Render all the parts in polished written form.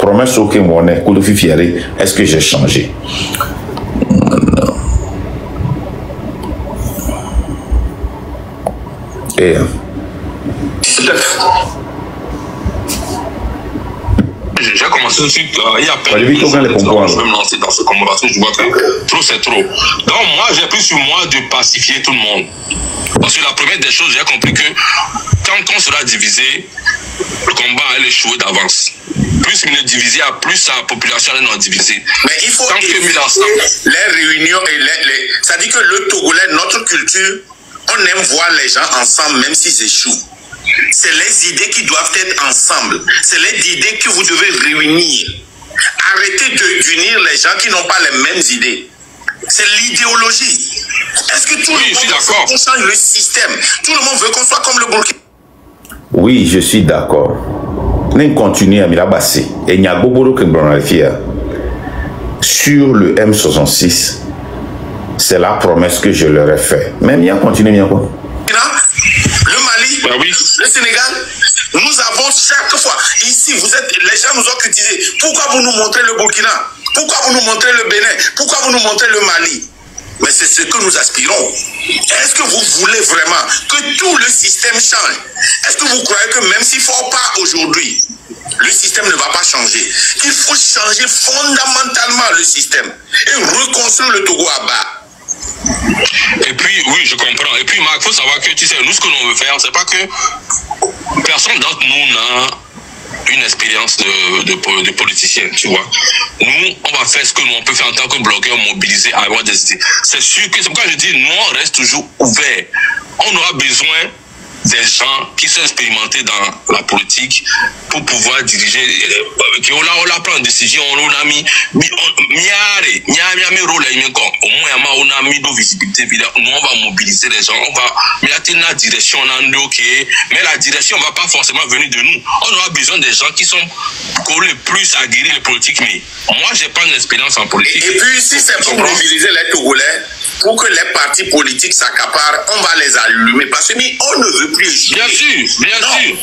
promesse aucune monnaie, est-ce que j'ai changé? Et j'ai commencé tout de suite, il y a plein de choses, je vais me lancer dans ce combat parce que je vois que trop c'est trop. Donc moi, j'ai pris sur moi de pacifier tout le monde. Parce que la première des choses, j'ai compris que quand on sera divisé, le combat allait échouer d'avance. Plus il est divisé, plus sa population est divisée. Mais il faut éviter les réunions et ça dit que le Togolais, notre culture, on aime voir les gens ensemble même s'ils échouent. C'est les idées qui doivent être ensemble. C'est les idées que vous devez réunir. Arrêtez d'unir les gens qui n'ont pas les mêmes idées. C'est l'idéologie. Est-ce que tout le monde veut qu'on change le système? Tout le monde veut qu'on soit comme le Burkina? Oui, je suis d'accord. On continue à Milabassi. Et il y a beaucoup de sur le M66. C'est la promesse que je leur ai faite. Même il y a continué, il y a quoi? Le Mali, le Sénégal, nous avons chaque fois, ici, les gens nous ont critiqué. Pourquoi vous nous montrez le Burkina? Pourquoi vous nous montrez le Bénin? Pourquoi vous nous montrez le Mali? Mais c'est ce que nous aspirons. Est-ce que vous voulez vraiment que tout le système change? Est-ce que vous croyez que même s'il ne faut pas aujourd'hui, le système ne va pas changer? Il faut changer fondamentalement le système et reconstruire le Togo à bas. Et puis, oui, je comprends. Et puis, Marc, il faut savoir que, tu sais, nous, ce que l'on veut faire, c'est pas que personne d'entre nous n'a une expérience de politicien, tu vois. Nous, on va faire ce que nous, on peut faire en tant que blogueur, mobiliser, avoir des idées. C'est sûr que, c'est pourquoi je dis, nous, on reste toujours ouvert. On aura besoin des gens qui sont expérimentés dans la politique pour pouvoir diriger, on a pris une décision, on a mis rôle, au moins on a mis de visibilité, nous on va mobiliser les gens, on va mettre la direction, mais la direction ne va pas forcément venir de nous. On aura besoin des gens qui sont collés plus à guérir les politiques, mais moi j'ai pas d'expérience en politique. Et puis si c'est pour mobiliser les Togolais, pour que les partis politiques s'accaparent, on va les allumer parce que on ne veut plus échouer. Bien sûr, bien sûr.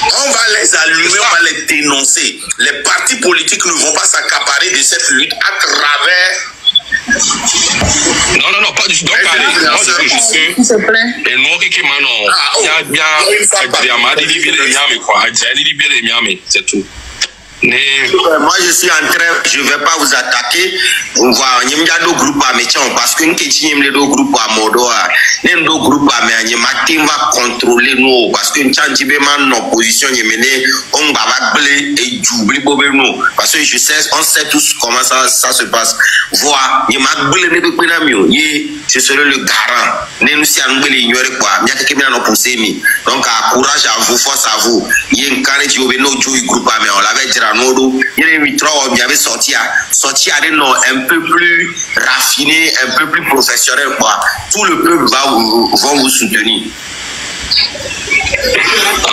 On va les allumer, on va les dénoncer. Les partis politiques ne vont pas s'accaparer de cette lutte à travers. Non, pas du tout. Donc, allez, moi je veux juste que. S'il te plaît. Et nous, qui il y a bien. C'est tout. Moi je suis en train, je ne vais pas vous attaquer. On va un groupe à métier parce que nous avons groupe à Modoa. Nous avons groupe à métier, on va contrôler nous parce que nous avons en opposition, on va et doubler nous. Parce que je sais, on sait tous comment ça se passe. Voilà, c'est celui le garant. Nous sommes ignorer quoi. Il y a quelqu'un qui a poussé. Donc, courage à vous, force à vous. Il y a un carré qui est groupe à métier. On l'avait dit. Il y avait sorti à des noms un peu plus raffinés, un peu plus professionnels, quoi. Tout le peuple va vous soutenir.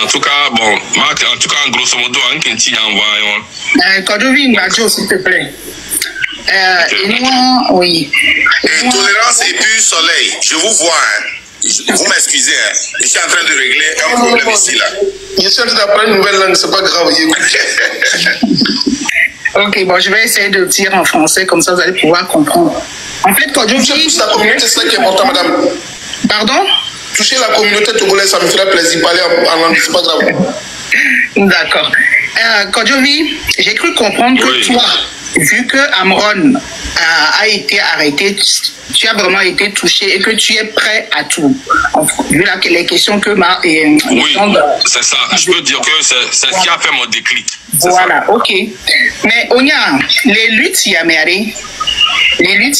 En tout cas, bon, Marc, grosso modo, un qui envoie. Kodovi Ngadjo, s'il te plaît. Oui. Et tolérance et puis soleil, je vous vois, hein. Vous m'excusez, hein. Je suis en train de régler un problème ici, là. Je cherche d'apprendre une nouvelle langue, c'est pas grave. Ok, bon, je vais essayer de dire en français, comme ça vous allez pouvoir comprendre. En fait, quand je touche la communauté, c'est ça qui est important, madame. Pardon? Toucher la communauté togolaise, ça me ferait plaisir. Parler en anglais, c'est pas grave. D'accord. Kodjovi, j'ai cru comprendre que toi, vu que Amron a été arrêté, tu as vraiment été touché et que tu es prêt à tout. Vu les questions que oui, c'est ça. Je peux dire que c'est ce qui a fait mon déclic. Voilà, ça. Ok. Mais Onya, les luttes yaméari, il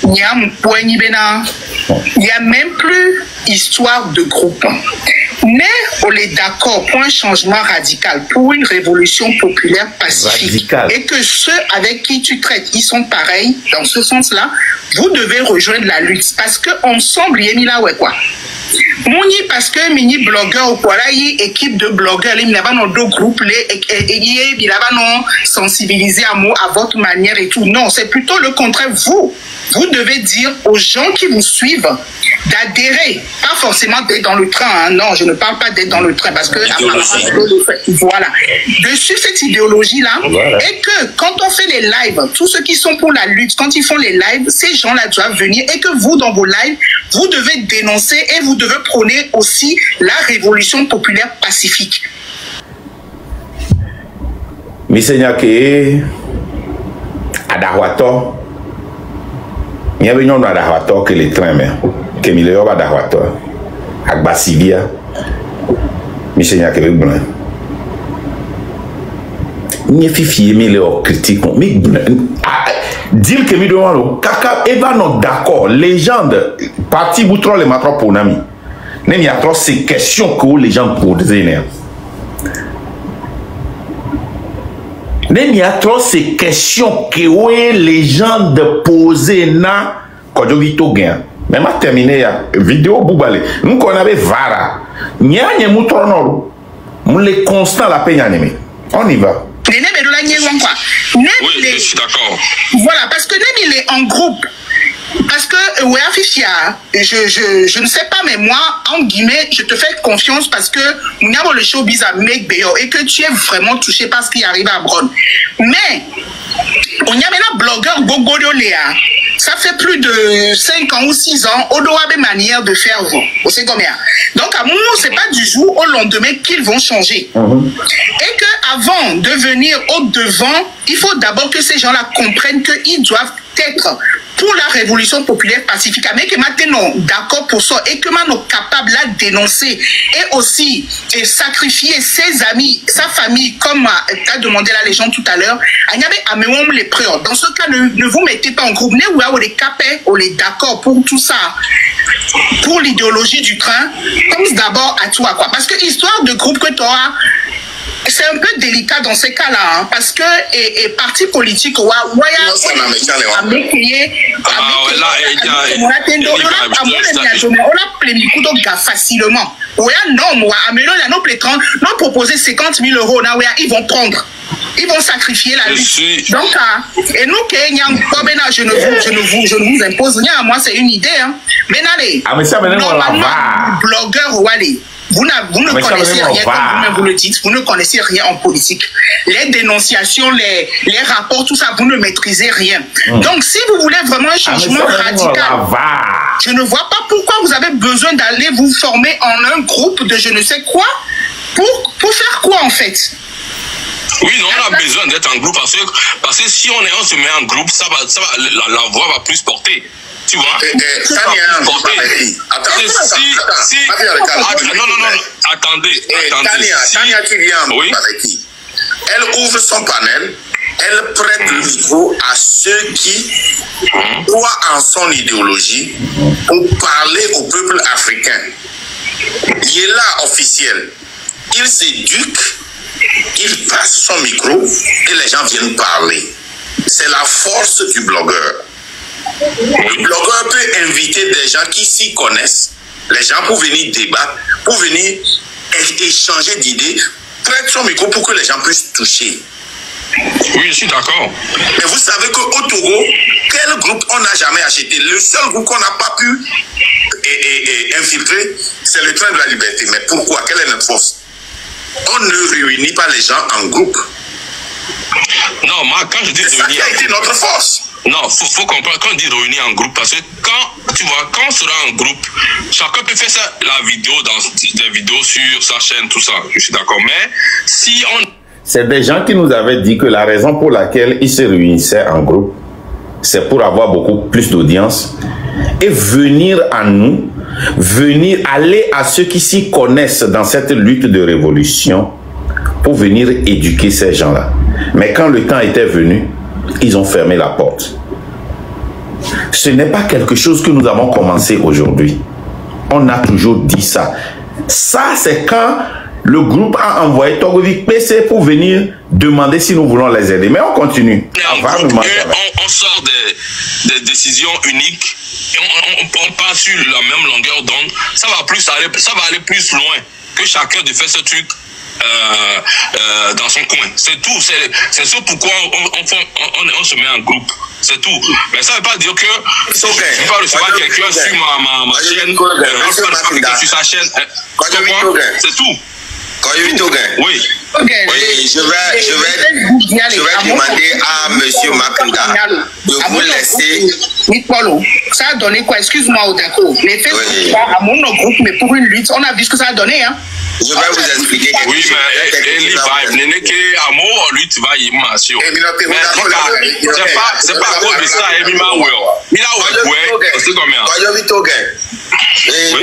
n'y a même plus histoire de groupe. Mais on est d'accord pour un changement radical, pour une révolution populaire pacifique. Radical. Et que ceux avec qui tu traites, ils sont pareils, dans ce sens-là, vous devez rejoindre la lutte. Parce qu'ensemble, Yemila, ouais quoi. Mouni parce que mini blogueur ou quoi là, il équipe de blogueurs, il y a dans deux groupes, il y a non sensibiliser à votre manière et tout. Non, c'est plutôt le contraire. Vous devez dire aux gens qui vous suivent d'adhérer, pas forcément d'être dans le train. Hein. Non, je ne parle pas d'être dans le train parce que voilà, de suivre cette idéologie-là et que quand on fait les lives, tous ceux qui sont pour la lutte, quand ils font les lives, ces gens-là doivent venir et que vous, dans vos lives, vous devez dénoncer et vous devez prôner aussi la révolution populaire pacifique. Misenyake Adawato. Il y avait un Adawato que les trains, que Miléo Adawato. Agbasivia. Misenyake Blanc. Ni fifi Miléo critique. Dire que mi demande kaka eba non d'accord légende parti boutron les matro pour nami nem y a trop ces questions que les gens posent nem y a trop ces questions que les gens de poser na quand vito gain même à terminer ya vidéo boubale nous qu'on avait vara nya nya moutron no mon les constant la peine animé on y va. Oui, je suis d'accord. Voilà, parce que même il est en groupe. Parce que, je ne sais pas, mais moi, en guillemets, je te fais confiance parce que nous avons le showbiz à Mekbeyo et que tu es vraiment touché par ce qui arrive à Bron. Mais, on y a maintenant blogueur Gogodo Léa. Ça fait plus de 5 ans ou 6 ans, on doit avoir des manières de faire vous. Vous savez combien? Donc, à mon moment, c'est pas du jour au lendemain qu'ils vont changer. Et que avant de venir au devant, il faut d'abord que ces gens-là comprennent qu'ils doivent être pour la révolution populaire pacifique, mais que maintenant d'accord pour ça et que maintenant capable de dénoncer et aussi sacrifier ses amis, sa famille, comme a demandé la légende tout à l'heure, les preuves. Dans ce cas, ne vous mettez pas en groupe, ou les capés, ou les d'accord pour tout ça, pour l'idéologie du train, pense d'abord à toi, quoi. Parce que histoire de groupe que tu auras, c'est un peu délicat dans ces cas-là, hein, parce que et parti politique, on a facilement. Non, proposer 50 000 euros, ils vont prendre. Ils vont sacrifier la lutte. Donc, et nous, je ne vous impose rien. Moi, c'est une idée. Hein. Mais allez, normalement, blogueur ou allez. Vous ne connaissez rien, comme vous-même vous le dites, vous ne connaissez rien en politique. Les dénonciations, les rapports, tout ça, vous ne maîtrisez rien. Donc, si vous voulez vraiment un changement radical, je ne vois pas pourquoi vous avez besoin d'aller vous former en un groupe de je ne sais quoi. Pour faire quoi, en fait? Oui, non, on a besoin d'être en groupe parce que si on se met en groupe, la voix va plus porter. Tu vois? Attendez. Tania qui vient elle ouvre son panel, elle prête le micro à ceux qui croient en son idéologie pour parler au peuple africain. Il est là officiel. Il s'éduque, il passe son micro et les gens viennent parler. C'est la force du blogueur. Le blogueur peut inviter des gens qui s'y connaissent, les gens pour venir débattre, pour venir échanger d'idées, prête son micro pour que les gens puissent toucher. Oui, je suis d'accord. Mais vous savez qu'au Togo, quel groupe on n'a jamais acheté? Le seul groupe qu'on n'a pas pu infiltrer, c'est le Train de la Liberté. Mais pourquoi? Quelle est notre force? On ne réunit pas les gens en groupe. Non, moi, quand je dis c'est ça qui a été notre force. Non, faut comprendre quand on dit réunir en groupe, parce que quand on sera en groupe, chacun peut faire ça, la vidéo dans des vidéos sur sa chaîne, tout ça. Je suis d'accord. Mais si on... C'est des gens qui nous avaient dit que la raison pour laquelle ils se réunissaient en groupe, c'est pour avoir beaucoup plus d'audience et venir à nous, aller à ceux qui s'y connaissent dans cette lutte de révolution pour venir éduquer ces gens-là. Mais quand le temps était venu, ils ont fermé la porte. Ce n'est pas quelque chose que nous avons commencé aujourd'hui. On a toujours dit ça. Ça, c'est quand le groupe a envoyé Togovic PC pour venir demander si nous voulons les aider. Mais on continue. On sort des décisions uniques et on part sur la même longueur d'onde. Ça va aller plus loin que chacun de faire ce truc dans son coin. C'est tout. C'est ça pourquoi on se met en groupe. C'est tout. Mais ça ne veut pas dire que si je ne vais pas recevoir quelqu'un sur ma chaîne, sur sa chaîne. C'est tout. Oui. Oui, je vais demander à M. Makanda de vous laisser. Ça a donné quoi? Excuse-moi, Odako. Mais fais à mon groupe, mais pour une lutte, on a vu ce que ça a donné, hein? Je vais vous expliquer. Oui, mais Eli va, Nénéké, amour, lui, tu vas y marcher. C'est pas à cause de ça, il m'a oué. Il a oué, c'est combien? Et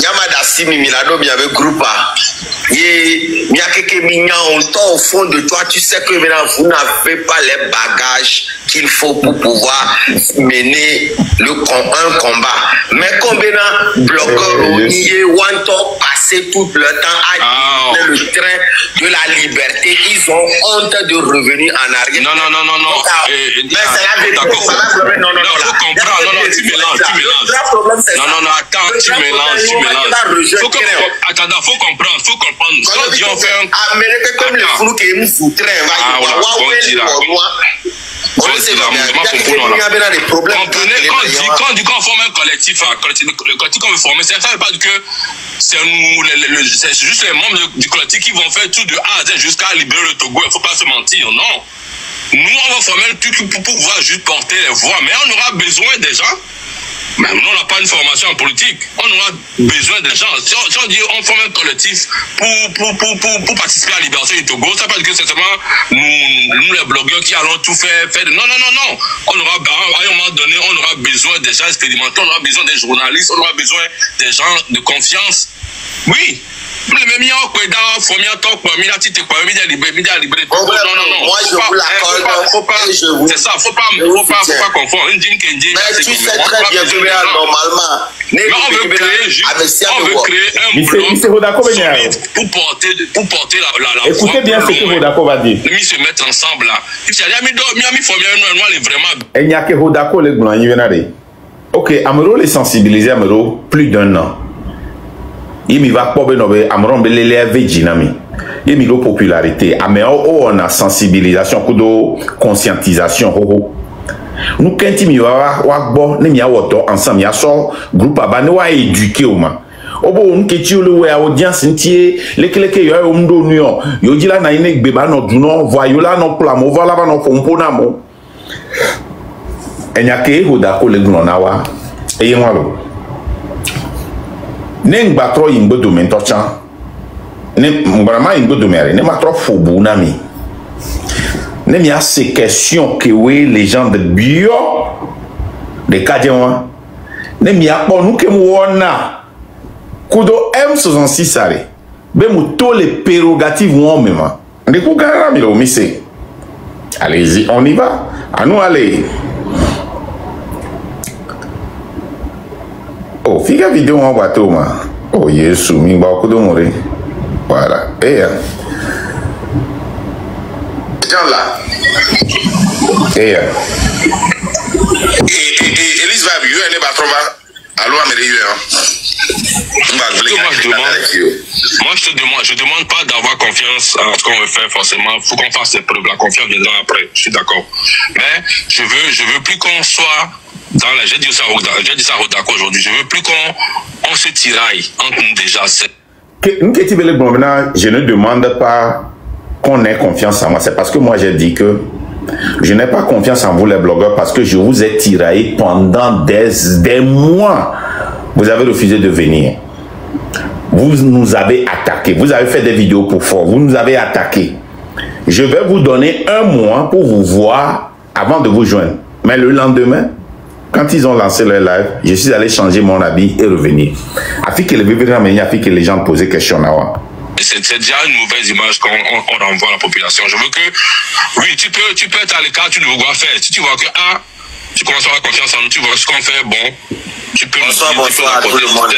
Yamada Simi Milado, bien avec groupe. Il y a quelques mignons au fond de toi. Tu sais que maintenant, vous n'avez pas les bagages qu'il faut pour pouvoir mener un combat. Mais combien de blogueurs ont passé tout le temps à le train de la liberté? Ils ont honte de revenir en arrière. Non. Mais c'est la vérité. Non, faut comprendre. Non, tu mélanges. Non, attends, tu mélanges. Faut comprendre. Quand on fait un... comme le flou qui me foutraient. Quand on forme un collectif, le collectif qu'on veut former, ça ne veut pas dire que c'est juste les membres du collectif qui vont faire tout de A à Z jusqu'à libérer le Togo. Il ne faut pas se mentir, non. Nous, on va former un truc pour pouvoir juste porter les voix, mais on aura besoin des gens. Même nous, on n'a pas une formation en politique. On aura besoin des gens. Si on dit on forme un collectif pour participer à la libération du Togo, ça ne veut pas dire que c'est seulement nous les blogueurs qui allons tout faire. Non. On aura, à un moment donné, on aura besoin des gens expérimentés, on aura besoin des journalistes, on aura besoin des gens de confiance. Oui. Non. Moi, je vous l'accorde. C'est ça, faut pas confondre. Mais tu sais très bien que normalement, on veut créer un bloc solide pour porter la écoutez bien ce que Rodako va dire. Ils se mettent ensemble là. Il n'y a que Rodako les blancs, il y en a des. Ok, Amero les sensibiliser Amero plus d'un an. Il va pas benobe Amero belele vejinami. Il mi popularité. Amero on a sensibilisation, kudo conscientisation. Nous quand il va bon, ne mi awoto ensemble ya so groupe aba ne wa éduquer au ma. Obo on keti le we audience ntie lekeleke yo o ndo nu yo jila na ine gbeba no duno voyola no plamo vola ba no pompo na mo. Enyake Rodako le glona wa eye nwalo. Ne ngbatro yimbo do mentocha. Ne mbrama yimbo do mere ne matro fobu na mi. Ne mi a ces questions que oui les gens de bio de Kadjewa. Ne mi a pas nous que moi Kudo M66 are. Be mu tous les prérogatives ou même. De coup gara mi lo mi se. Allez-y, on y va. À nous aller. Oh, figa vidéo en bateau ma. Oh Yesu, mi ba kudo mori. Voilà. Et là. Et Elise va bien, elle est pas trop mal. Allô, Moi, je demande pas d'avoir confiance en ce qu'on veut faire forcément. Il faut qu'on fasse des preuves. La confiance viendra après. Je suis d'accord. Mais je veux plus qu'on soit dans la. J'ai dit ça à Rodako aujourd'hui. Je veux plus qu'on se tiraille entre nous déjà. Je ne demande pas qu'on ait confiance en moi. C'est parce que moi j'ai dit que je n'ai pas confiance en vous les blogueurs parce que je vous ai tiraillé pendant des mois. Vous avez refusé de venir. Vous nous avez attaqué. Vous avez fait des vidéos pour fort. Vous nous avez attaqué. Je vais vous donner un mois pour vous voir avant de vous joindre. Mais le lendemain, quand ils ont lancé leur live, je suis allé changer mon habit et revenir. Afin que les gens posaient des questions. C'est déjà une mauvaise image qu'on renvoie à la population. Je veux que, oui, tu peux être à l'écart, tu ne vois faire. Si tu vois que, tu commences à avoir confiance en nous, tu vois ce qu'on fait, bon, tu peux bonsoir à tout le monde.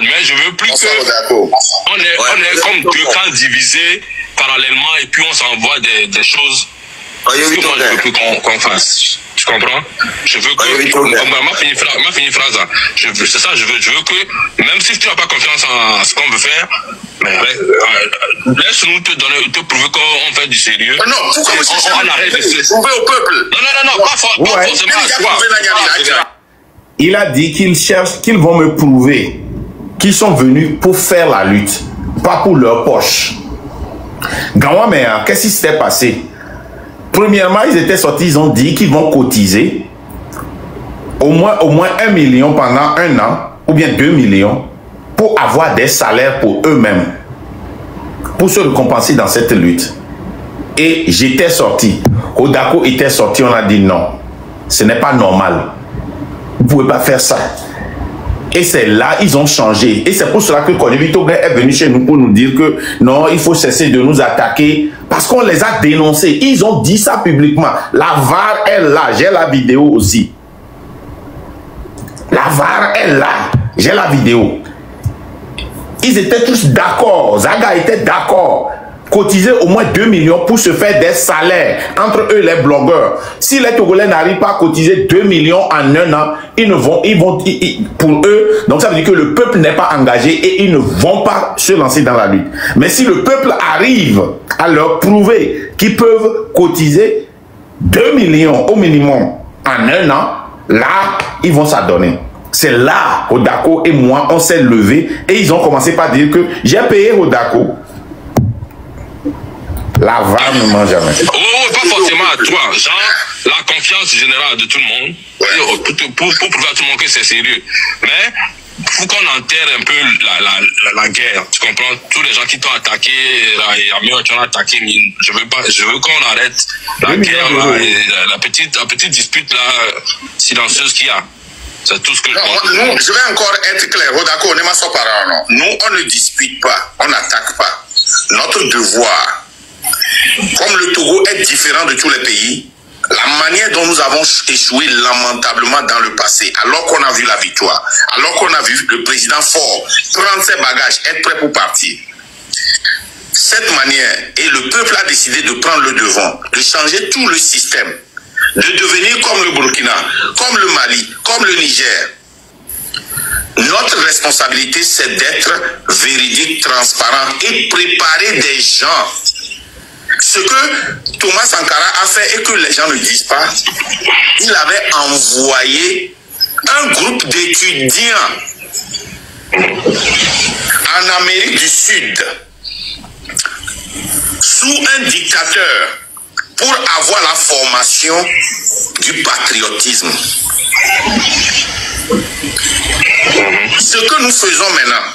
Mais je veux plus bonsoir, que on est comme deux camps divisés parallèlement et puis on s'envoie des choses que moi je veux plus qu'on fasse. Tu comprends? Je veux que ma fini phrase. C'est ça, je veux que même si tu n'as pas confiance en ce qu'on veut faire, mais laisse-nous te prouver qu'on fait du sérieux. Non, pourquoi on arrête de se prouver au peuple? Non, pas forcément à toi. Il a dit qu'ils vont me prouver qu'ils sont venus pour faire la lutte, pas pour leur poche. Gawame, qu'est-ce qui s'était passé? Premièrement, ils étaient sortis, ils ont dit qu'ils vont cotiser au moins 1 million pendant 1 an, ou bien 2 millions, pour avoir des salaires pour eux-mêmes, pour se récompenser dans cette lutte. Et j'étais sorti, Odako était sorti, on a dit non, ce n'est pas normal, vous ne pouvez pas faire ça. Et c'est là, ils ont changé. Et c'est pour cela que Konibi Togren est venu chez nous pour nous dire que non, il faut cesser de nous attaquer. Parce qu'on les a dénoncés. Ils ont dit ça publiquement. La VAR est là. J'ai la vidéo aussi. La VAR est là. J'ai la vidéo. Ils étaient tous d'accord. Zaga était d'accord. Cotiser au moins 2 millions pour se faire des salaires entre eux les blogueurs. Si les Togolais n'arrivent pas à cotiser 2 millions en 1 an, pour eux, donc ça veut dire que le peuple n'est pas engagé et ils ne vont pas se lancer dans la lutte. Mais si le peuple arrive à leur prouver qu'ils peuvent cotiser 2 millions au minimum en 1 an, là, ils vont s'adonner. C'est là, Odako et moi, on s'est levés et ils ont commencé par dire que j'ai payé Odako. La VAR ne ment jamais. Oh, pas forcément à toi. Genre, la confiance générale de tout le monde. Pour prouver à tout le monde que c'est sérieux. Mais, il faut qu'on enterre un peu la guerre. Tu comprends? Tous les gens qui t'ont attaqué, qui ont attaqué, je veux qu'on arrête la guerre, la petite dispute là, silencieuse qu'il y a. C'est tout ce que je vais encore être clair. D'accord, on est massot par an. Nous, on ne dispute pas, on n'attaque pas. Notre devoir, comme le Togo est différent de tous les pays, la manière dont nous avons échoué lamentablement dans le passé, alors qu'on a vu la victoire, alors qu'on a vu le président fort prendre ses bagages, être prêt pour partir. Cette manière, et le peuple a décidé de prendre le devant, de changer tout le système, de devenir comme le Burkina, comme le Mali, comme le Niger. Notre responsabilité, c'est d'être véridique, transparent et préparer des gens. Ce que Thomas Sankara a fait et que les gens ne disent pas, il avait envoyé un groupe d'étudiants en Amérique du Sud sous un dictateur pour avoir la formation du patriotisme. Ce que nous faisons maintenant,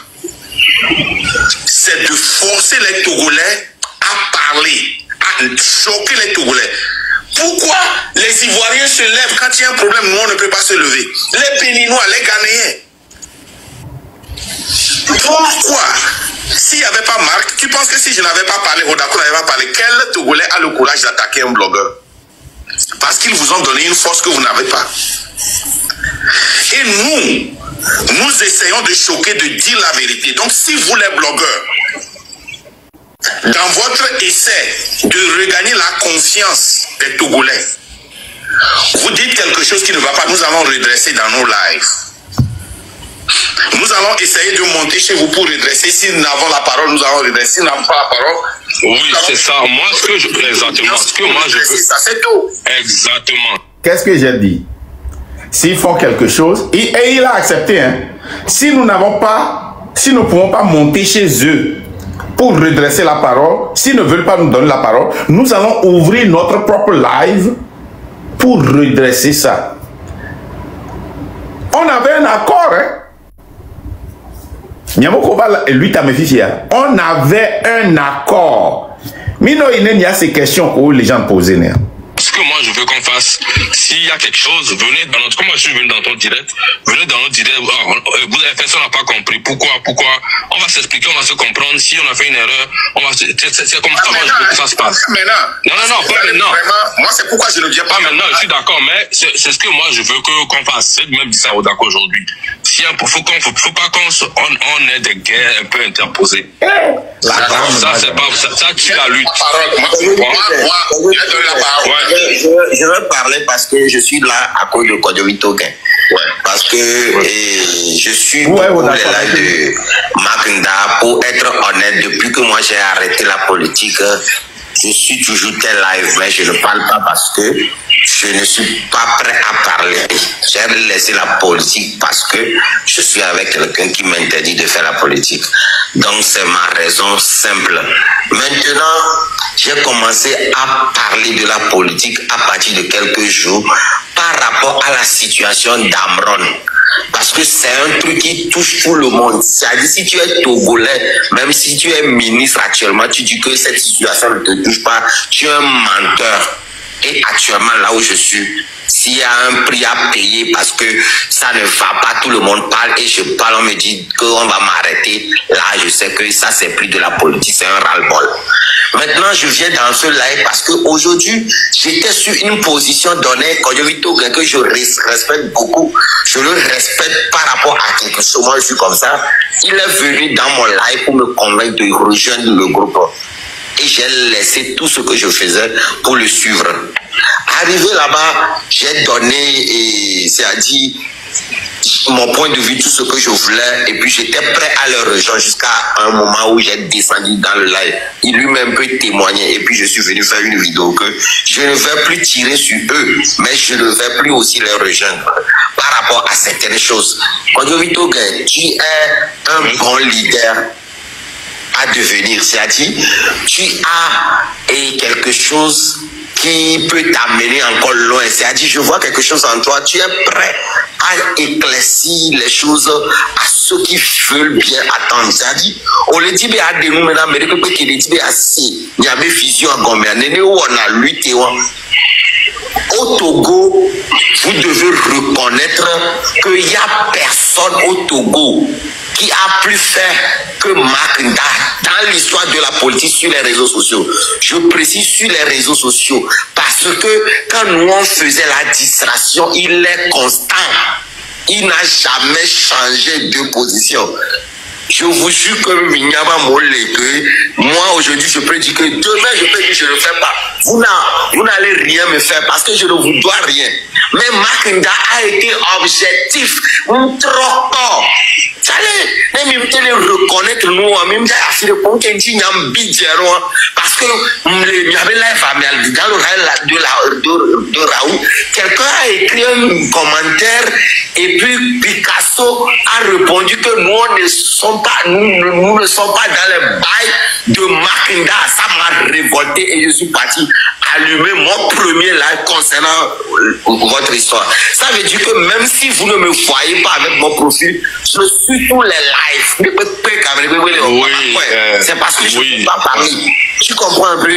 c'est de forcer les Togolais à parler, à choquer les Togolais. Pourquoi les Ivoiriens se lèvent quand il y a un problème, nous on ne peut pas se lever? Les Béninois, les Ghanéens. Pourquoi? S'il n'y avait pas Marc, tu penses que si je n'avais pas parlé, Odako n'avait pas parlé, quel Togolais a le courage d'attaquer un blogueur? Parce qu'ils vous ont donné une force que vous n'avez pas. Et nous essayons de choquer, de dire la vérité. Donc si vous les blogueurs, dans votre essai de regagner la confiance des Togolais, vous dites quelque chose qui ne va pas, nous allons redresser dans nos lives. Nous allons essayer de monter chez vous pour redresser. Si nous avons la parole, nous allons redresser. Si nous n'avons pas la parole... Oui, c'est ça. Moi, exactement. Ce que moi, je veux... Ça, c'est tout. Exactement. Qu'est-ce que j'ai dit? S'ils font quelque chose, et il a accepté, hein. Si nous ne pouvons pas monter chez eux pour redresser la parole, s'ils ne veulent pas nous donner la parole, nous allons ouvrir notre propre live pour redresser ça. On avait un accord, hein. Lui, on avait un accord. Mais non, il y a ces questions que les gens posaient. que moi je veux qu'on fasse, s'il y a quelque chose, venez dans notre, comme moi je suis venu dans ton direct, venez dans notre direct, vous avez fait ça, on n'a pas compris, pourquoi, on va s'expliquer, on va se comprendre, si on a fait une erreur, on va c'est comme ça, moi je veux que ça se passe. Non, pas maintenant. Moi c'est pourquoi je ne viens pas maintenant, je suis d'accord, mais c'est ce que moi je veux qu'on fasse, c'est même dit ça au d'accord aujourd'hui. Faut pas qu'on ait des guerres un peu interposées. Ça c'est pas, ça tue la lutte. Je veux parler parce que je suis là à cause de Kodjomi Token. Parce que je suis pour les lives de Makinda. Pour être honnête, depuis que moi j'ai arrêté la politique, je suis toujours tel live, mais je ne parle pas parce que je ne suis pas prêt à parler. J'ai laissé la politique parce que je suis avec quelqu'un qui m'interdit de faire la politique. Donc c'est ma raison simple. Maintenant, j'ai commencé à parler de la politique à partir de quelques jours par rapport à la situation d'Amron. Parce que c'est un truc qui touche tout le monde. C'est-à-dire, si tu es Togolais, même si tu es ministre actuellement, tu dis que cette situation ne te touche pas, tu es un menteur. Et actuellement, là où je suis, s'il y a un prix à payer parce que ça ne va pas, tout le monde parle et je parle, on me dit qu'on va m'arrêter. Là, je sais que ça, c'est plus de la politique, c'est un ras-le-bol. Maintenant, je viens dans ce live parce qu'aujourd'hui, j'étais sur une position donnée, Kodjomi Token, que je respecte beaucoup. Je le respecte par rapport à quelque chose. Moi, je suis comme ça. Il est venu dans mon live pour me convaincre de rejoindre le groupe. Et j'ai laissé tout ce que je faisais pour le suivre. Arrivé là-bas, j'ai donné, c'est-à-dire, mon point de vue, tout ce que je voulais, et puis j'étais prêt à le rejoindre jusqu'à un moment où j'ai descendu dans le live. Il lui-même peut témoigner, et puis je suis venu faire une vidéo que je ne vais plus tirer sur eux, mais je ne vais plus aussi les rejoindre par rapport à certaines choses. Kodjomi Token, tu es un bon leader à devenir, c'est-à-dire, tu as quelque chose qui peut t'amener encore loin. C'est-à-dire, je vois quelque chose en toi, tu es prêt à éclaircir les choses à ceux qui veulent bien attendre. C'est-à-dire, on le dit, mais à des nous maintenant, mais il y a il y a des visions à Gombe, on a lutté. Au Togo, vous devez reconnaître qu'il n'y a personne au Togo qui a plus fait que Makinda dans l'histoire de la politique sur les réseaux sociaux. Je précise sur les réseaux sociaux parce que quand nous on faisait la distraction, il est constant. Il n'a jamais changé de position. Je vous jure que moi aujourd'hui je peux dire que demain je peux dire que je ne le fais pas. Vous n'allez rien me faire parce que je ne vous dois rien. Mais Makinda a été objectif, trop fort. Même le reconnaître nous, même si le point parce que il y avait dans le de Raoult, quelqu'un a écrit un commentaire et puis Picasso a répondu que nous ne sommes pas dans les bails de Makinda. Ça m'a révolté et je suis parti allumer mon premier live concernant votre histoire. Ça veut dire que même si vous ne me voyez pas avec mon profil, je suis tous les lives. C'est parce que je ne peux pas parler. Tu comprends un peu?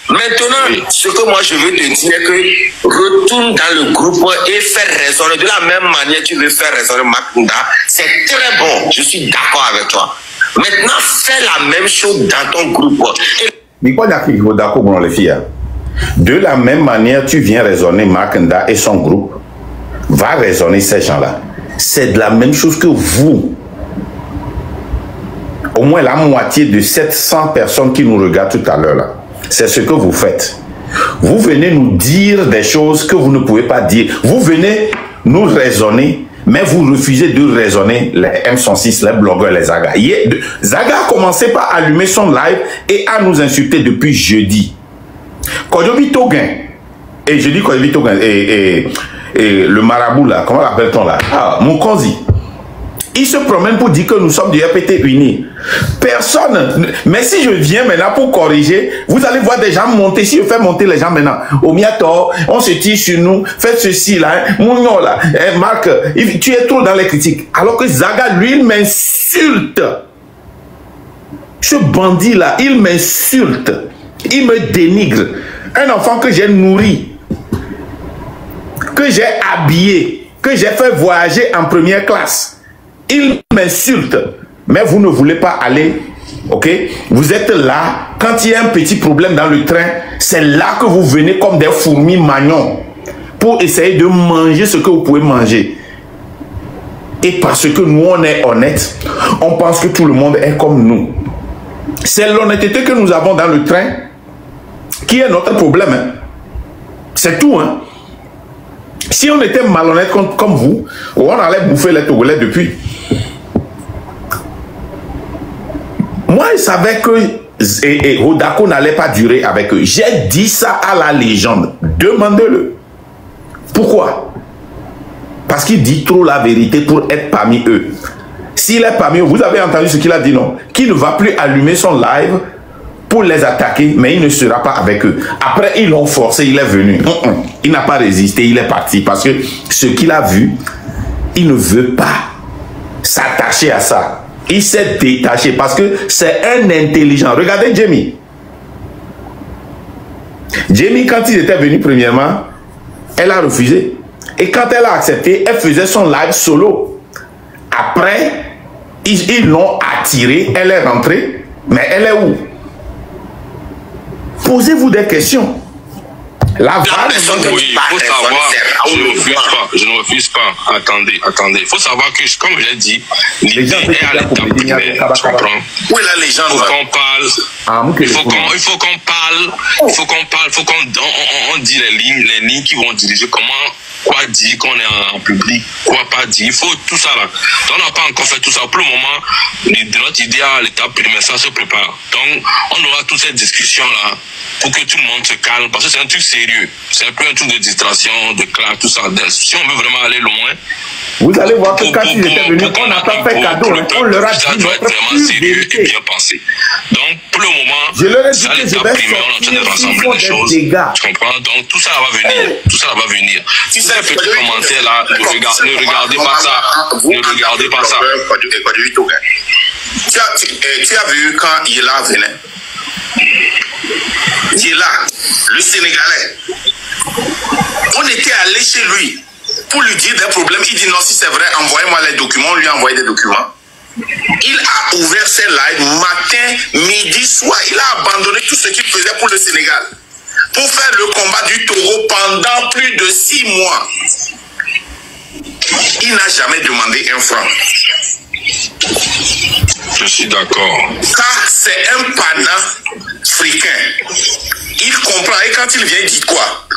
Maintenant, ce que moi je veux te dire, c'est que retourne dans le groupe et faire raisonner. De la même manière, tu veux faire raisonner Makinda. C'est très bon. Je suis d'accord avec toi. Maintenant, fais la même chose dans ton groupe. De la même manière, tu viens raisonner Makinda et son groupe. Va raisonner ces gens-là. C'est de la même chose que vous. Au moins la moitié de 700 personnes qui nous regardent tout à l'heure là. C'est ce que vous faites. Vous venez nous dire des choses que vous ne pouvez pas dire. Vous venez nous raisonner, mais vous refusez de raisonner les M106, les blogueurs, les Zaga. Zaga a commencé par allumer son live et à nous insulter depuis jeudi. Kodjomi Token, et je dis Kodjomi Token, et le marabout là, comment l'appelle-t-on là? Ah, Mukonzi. Il se promène pour dire que nous sommes du RPT uni. Personne. Mais si je viens maintenant pour corriger, vous allez voir des gens monter. Si je fais monter les gens maintenant, au Miator, on se tire sur nous, faites ceci là, Mounion là, Marc, tu es trop dans les critiques. Alors que Zaga, lui, il m'insulte. Ce bandit là, il m'insulte. Il me dénigre. Un enfant que j'ai nourri que j'ai habillé, que j'ai fait voyager en première classe. Il m'insulte, mais vous ne voulez pas aller, ok? Vous êtes là, quand il y a un petit problème dans le train, c'est là que vous venez comme des fourmis magnons pour essayer de manger ce que vous pouvez manger. Et parce que nous, on est honnêtes, on pense que tout le monde est comme nous. C'est l'honnêteté que nous avons dans le train qui est notre problème. Hein. C'est tout. Hein. Si on était malhonnête comme vous, on allait bouffer les Togolais depuis. Moi, je savais que Rodako n'allait pas durer avec eux. J'ai dit ça à la légende. Demandez-le. Pourquoi? Parce qu'il dit trop la vérité pour être parmi eux. S'il est parmi eux, vous avez entendu ce qu'il a dit, non? Qu'il ne va plus allumer son live pour les attaquer, mais il ne sera pas avec eux. Après, ils l'ont forcé, il est venu. Il n'a pas résisté, il est parti. Parce que ce qu'il a vu, il ne veut pas s'attacher à ça. Il s'est détaché parce que c'est un intelligent. Regardez Jamie. Jamie, quand il était venu premièrement, elle a refusé. Et quand elle a accepté, elle faisait son live solo. Après, ils l'ont attirée, elle est rentrée. Mais elle est où? Posez-vous des questions. La personne, oui, il faut savoir, je ne refuse pas. Attendez. Il faut savoir que, comme j'ai dit, l'idée est à l'étape primaire. Tu comprends? Où est la légende? Il faut qu'on parle. Il faut qu'on parle. Il faut qu'on dise les lignes qui vont diriger comment. Quoi dire qu'on est en public, quoi pas dire, il faut tout ça là. Donc on n'a pas encore fait tout ça. Pour le moment, notre idée à l'étape primaire, ça se prépare. Donc on aura toute cette discussion là pour que tout le monde se calme, parce que c'est un truc sérieux. C'est un peu un truc de distraction, de classe, tout ça. Si on veut vraiment aller loin, vous allez voir que quand ils étaient venus, on n'a pas fait cadeau. On leur a dit ça doit être vraiment sérieux et bien pensé. Donc pour le moment, je leur ai dit à l'étape primaire, on est en train de rassembler les choses. Tu comprends? Donc tout ça va venir. Tout ça va venir. Un petit commentaire là, ne regardez pas ça. Ne regardez pas ça. Tu as vu quand Yela venait? Yela, le Sénégalais. On était allé chez lui pour lui dire des problèmes. Il dit non, si c'est vrai, envoyez-moi les documents. On lui a envoyé des documents. Il a ouvert ses lives matin, midi, soir. Il a abandonné tout ce qu'il faisait pour le Sénégal, pour faire le combat du taureau pendant plus de 6 mois. Il n'a jamais demandé un franc. Je suis d'accord. Car c'est un panafricain. Il comprend, et quand il vient, il dit quoi?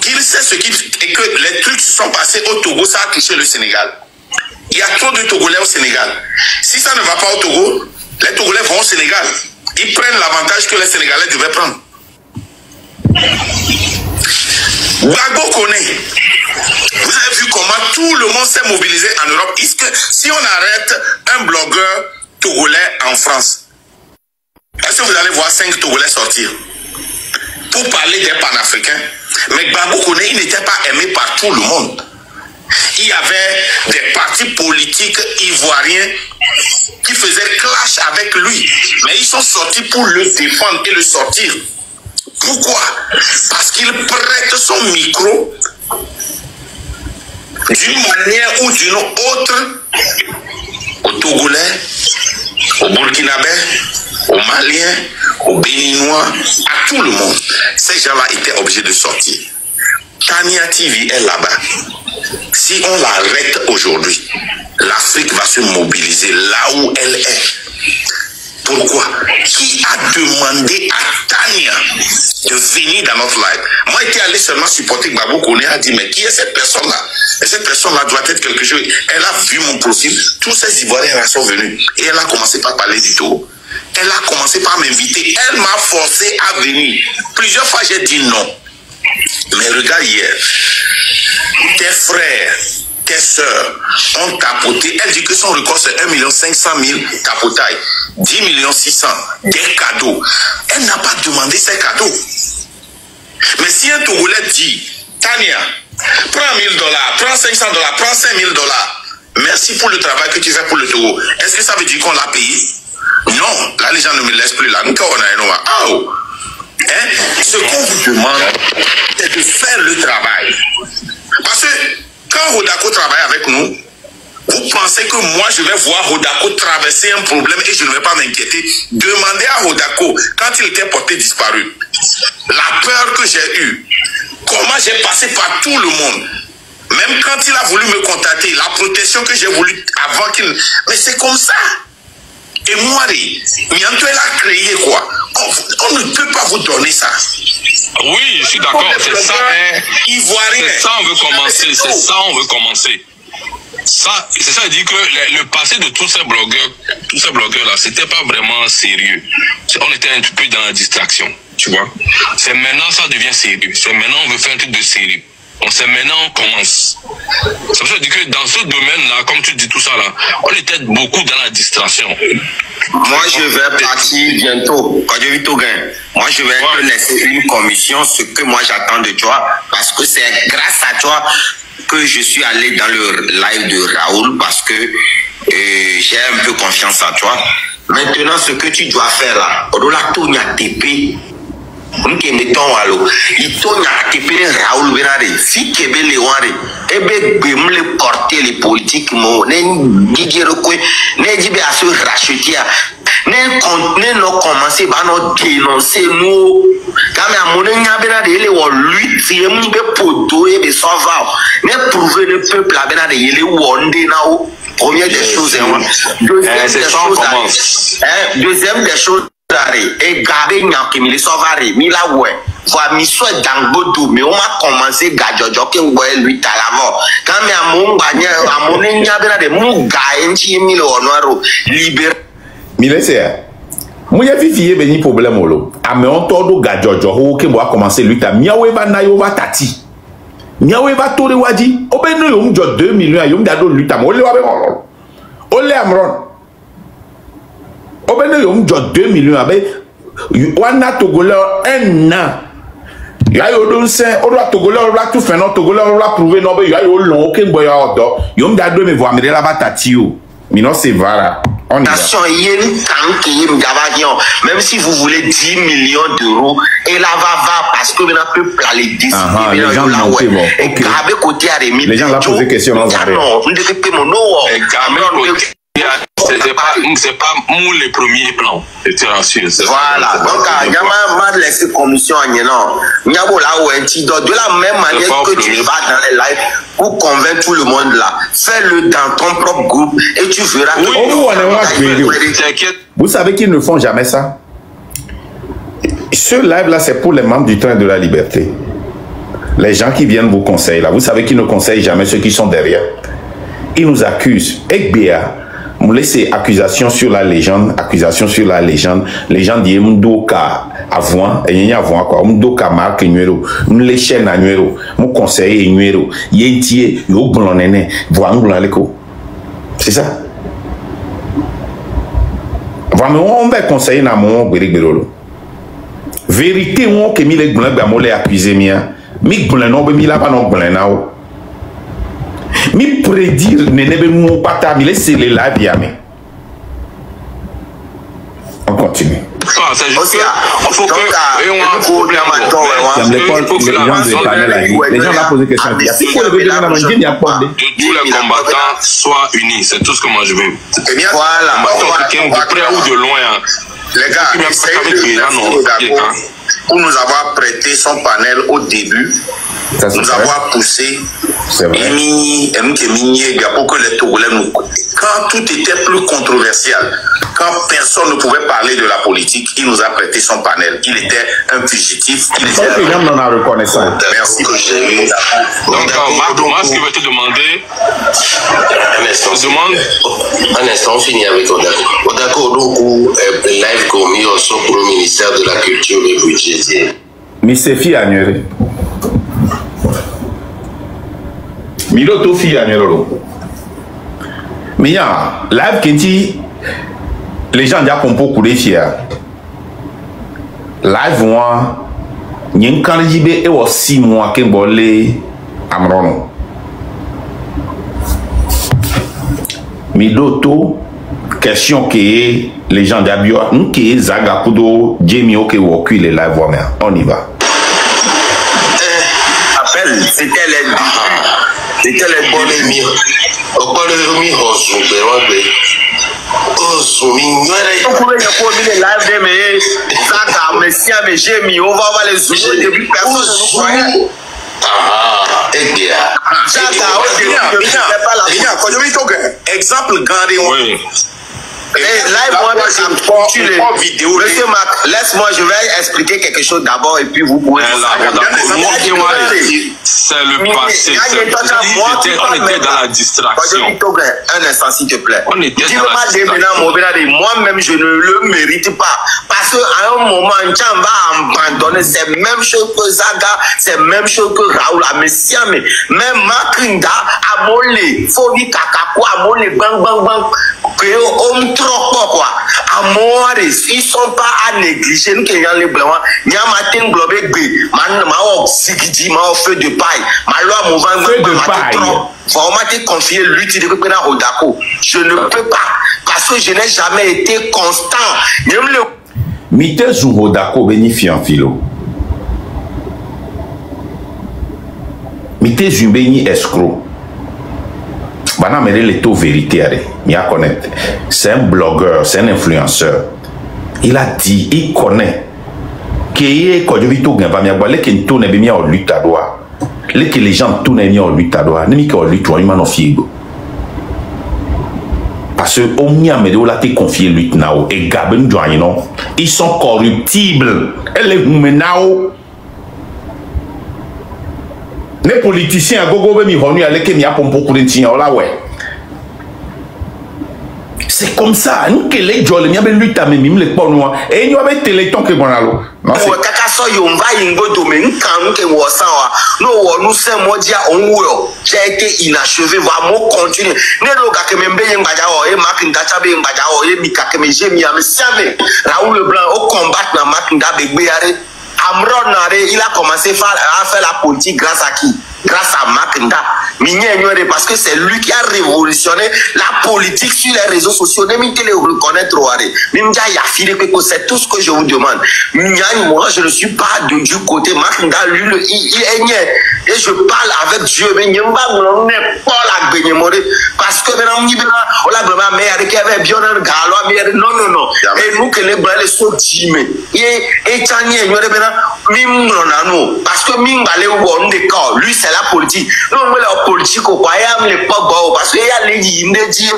Qu'il sait ce qu'il... et que les trucs se sont passés au Togo, ça a touché le Sénégal. Il y a trop de Togolais au Sénégal. Si ça ne va pas au Togo, les Togolais vont au Sénégal. Ils prennent l'avantage que les Sénégalais devaient prendre. Gbagbo connaît. Vous avez vu comment tout le monde s'est mobilisé en Europe. Est-ce que si on arrête un blogueur togolais en France, est-ce que vous allez voir 5 Togolais sortir pour parler des panafricains? Mais Gbagbo connaît, il n'était pas aimé par tout le monde. Il y avait des partis politiques ivoiriens qui faisaient clash avec lui. Mais ils sont sortis pour le défendre et le sortir. Pourquoi? Parce qu'il prête son micro d'une manière ou d'une autre aux Togolais, aux Burkinabés, aux Maliens, aux Béninois, à tout le monde. Ces gens-là étaient obligés de sortir. Tania TV est là-bas. Si on l'arrête aujourd'hui, l'Afrique va se mobiliser là où elle est. Pourquoi? Qui a demandé à Tania de venir dans notre live? Moi, j'étais allé seulement supporter Gbagbo Koné, a dit, mais qui est cette personne-là? Et cette personne-là doit être quelque chose. Elle a vu mon profil, tous ces Ivoiriens sont venus. Et elle a commencé par parler du tout. Elle a commencé par m'inviter. Elle m'a forcé à venir. Plusieurs fois, j'ai dit non. Mais regarde hier, tes frères, tes soeurs ont tapoté. Elle dit que son record c'est 1 500 000 tapotailles, 10 600 000, des cadeaux. Elle n'a pas demandé ces cadeaux. Mais si un Togolais dit, Tania, prends 1 000 $, prends 500 $, prends 5 000 $, merci pour le travail que tu fais pour le Togo, est-ce que ça veut dire qu'on l'a payé? Non, là les gens ne me laissent plus là. Ce qu'on vous demande, c'est de faire le travail. Parce que quand Rodako travaille avec nous, vous pensez que moi je vais voir Rodako traverser un problème et je ne vais pas m'inquiéter? Demandez à Rodako, quand il était porté disparu, la peur que j'ai eue, comment j'ai passé par tout le monde. Même quand il a voulu me contacter, la protection que j'ai voulu avant qu'il... Mais c'est comme ça. Et moi, Mianto, elle a créé quoi? On ne peut pas vous donner ça. Oui, je suis d'accord, c'est ça. C'est ça, on veut commencer. C'est ça, on veut commencer. Ça, c'est ça, dit que le passé de tous ces blogueurs-là, c'était pas vraiment sérieux. On était un peu dans la distraction, tu vois. C'est maintenant, ça devient sérieux. C'est maintenant, on veut faire un truc de sérieux. C'est maintenant, on commence. C'est pour ça que je dis que dans ce domaine-là, comme tu dis tout ça là, on était beaucoup dans la distraction. Moi, je vais partir bientôt. Quand je vis tout gain, moi, je vais te laisser une commission, ce que moi j'attends de toi, parce que c'est grâce à toi que je suis allé dans le live de Raoul, parce que j'ai un peu confiance en toi. Maintenant, ce que tu dois faire là, on doit tout TP. Nke mettons allo ito nya kepere Raoul Benare si kebele ware ebe gbemle porter les politiques mo ne gigero ko ne jibe aso rachetia ne no commencer ba no dénoncer nous quand même amone nya Benare ele wo lui tie mu be podo ebe sova ne prouver le peuple a Benare ele wonde na o première des choses deuxième des choses et Gabé Nyankimili Sauvare, Milawe, voit Misso Dangodo, mais on a commencé Gadjojo qui lui talavo. Quand mais à mon bagné, à mon niabera de mon gaïnchi milo noiro, libéré. Milessia, moi j'ai vu béni problème olo. Ah mais on todo Gadjojo qui va commencer lui ta miawe va nayo va tati. Miawe va tore wadi. Obeno yom jo 2 millions yom dado lui ta mo le wa be mon. Ole amron. Obene yom jo 2 millions abe wana Togolais un an ya yo don se o do Togolais o la tout fait non Togolais o la prouver non be ya yo long ke boya odo yom da do me voir me la batati o mi no se vara on y va. Même si vous voulez 10 millions d'euros et là va parce que maintenant peut aller décider les gens l'ont fait bon les gens la posé question dans c'est pas nous les premiers plans. Voilà. Donc, il y a mal laissé commission à Nyenon. Il y a de la même manière que tu vas dans les lives pour convaincre tout le monde là. Fais-le dans ton propre groupe et tu verras que vous savez qu'ils ne font jamais ça. Ce live là, c'est pour les membres du Train de la Liberté. Les gens qui viennent vous conseiller là. Vous savez qu'ils ne conseillent jamais ceux qui sont derrière. Ils nous accusent. Ekbea. Vous laissez accusation sur la légende, les gens disent m'doka avant et y a avant quoi, m'doka marque numéro, m'les chaîne à numéro, mon conseiller numéro, yétier, yo blonné, voir m'blonaleko. C'est ça. Vraiment on va conseiller na mon gberigbero. Vérité on que mi les blonné ba mo les accuser mia, mi blonné no be mi la pas no blonné nao. Mi prédire nenebe mou pata mi laisse les la biame. On continue. C'est juste il faut que les gens l'ont posé question. Il faut le dire dans le il y a pas de tous les combattants soient unis, c'est tout ce que moi je veux. Voilà. De près ou de loin. Les gars, pour nous avoir prêté son panel au début, nous avoir poussé, pour que les Togolais nous... Quand tout était plus controversial, quand personne ne pouvait parler de la politique, il nous a prêté son panel. Il était un fugitif. Il était Merci. Donc, moi, ce que je vais te demander... Un instant, on finit avec Odako. Odako, live commis au pour le ministère de la Culture et budgétaire. Misefi Agnere. Milo to fi Agnere. Mia, live kenti les gens déjà pompo couler fier. Live moi nyen kanjibe e wo 6 mois ke bolé amrono. Midoto question que les gens d'Abio n'ke Zagakudo Jamie OK Woku les live moi on y va. réel. C'était les bonnes amies. Au point de vue, exemple, gardez Monsieur Mac, laisse-moi, je vais expliquer quelque chose d'abord et puis vous pouvez. C'est le passé. On était dans la distraction. Un instant, s'il te plaît. On était dans la distraction. Moi-même, je ne le mérite pas. Parce qu'à un moment, Tcham va abandonner. C'est même chose que Zaga, c'est même chose que Raoul Amessiame. Même Makinda, Amole, Fovi Kakako, Amole, bang, bang, bang. Que on trop quoi. Amores, ils sont pas à négliger. Nous qui avons les blancs, il y a matin globé B, ma oxygidi, ma feu de paille, ma loi mouvant, feu de paille. Vraiment te confier l'utilité de Pena Odako. Je ne peux pas parce que je n'ai jamais été constant. Mite Zouhodako bénéficie en philo. Mite Zumbeni escroc. Bana mere le taux vérité, c'est un blogueur, c'est un influenceur. Il a dit, il connaît que les gens tournent en lutte à droit, parce que confié lutte et Gaben ils sont corruptibles. Les politiciens à gogo mi honu ale ke mi apompo kurentia ola ouais. C'est comme ça, nous que les jolles mi abe lutte mais mi le ponwa et ñu abe téléthon ke bonalo. Non c'est kaka so yo mva yingo domaine kan ke wo san wa. No wo nu se modia onwo. J'ai été inachevé va mo continuer. Ne lo ka ke membe yen gbaja o e Makinda chabe yen gbaja o e mi ka ke me je mi am siame. Raoul Leblanc au combat na Makinda begbe yare. Amron, il a commencé à faire la politique grâce à qui? Grâce à Makinda. Parce que c'est lui qui a révolutionné la politique sur les réseaux sociaux. Ne m'y le reconnaître. C'est tout ce que je vous demande. Moi, je ne suis pas du côté Makinda. Lui, il est niais. Et je parle avec Dieu. Mais il pas la parce que maintenant, on a non. Et nous, que les bras les sont timés. Et parce que lui c'est la politique. Nous on la politique au royaume les pas bon parce que y a les yinde dit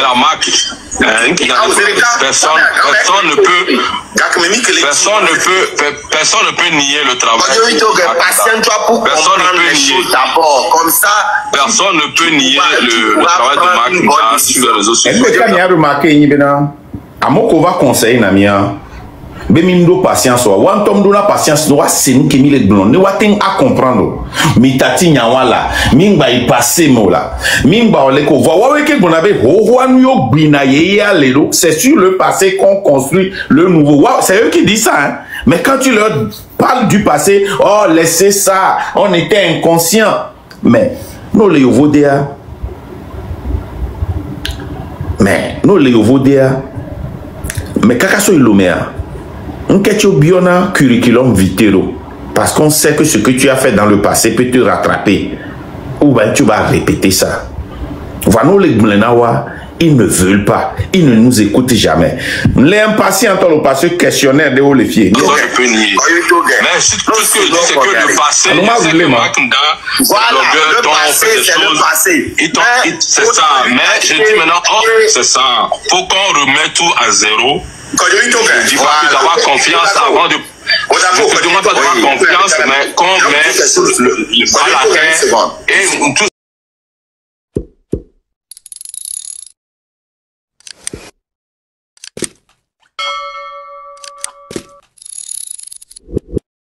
la marque. Personne ne peut nier le travail. Personne ne peut nier le travail de Makinda sur les réseaux sociaux. Est-ce que tu as remarqué, Amoko va conseiller Namia. Bemimdo patience wa wantom do na patience do wa senu kemi le blon ne waten a comprendre mi tati nyawala mingba i passer mola mingba ole ko wa weke bonabe ho anu yo gbina ye ya lelo. C'est sur le passé qu'on construit le nouveau. C'est eux qui disent ça hein? Mais quand tu leur parles du passé, oh laissez ça, on était inconscient. Mais nous les Yovodéa, mais kakaso ilomea Nketio biona curriculum vitero. Parce qu'on sait que ce que tu as fait dans le passé peut te rattraper. Ou bien tu vas répéter ça. Voilà, les Gmlenawa, ils ne veulent pas. Ils ne nous écoutent jamais. Les impatients, parce que questionnaire de haut les fiers. Mais ce que je dis, c'est que le passé, c'est le Makinda, le passé, c'est le passé. C'est ça. Mais je dis maintenant, c'est ça. Faut qu'on remette tout à zéro. Je dis pas que d'avoir confiance avant de... Je ne demande pas d'avoir confiance, mais qu'on met le bas à la terre et tout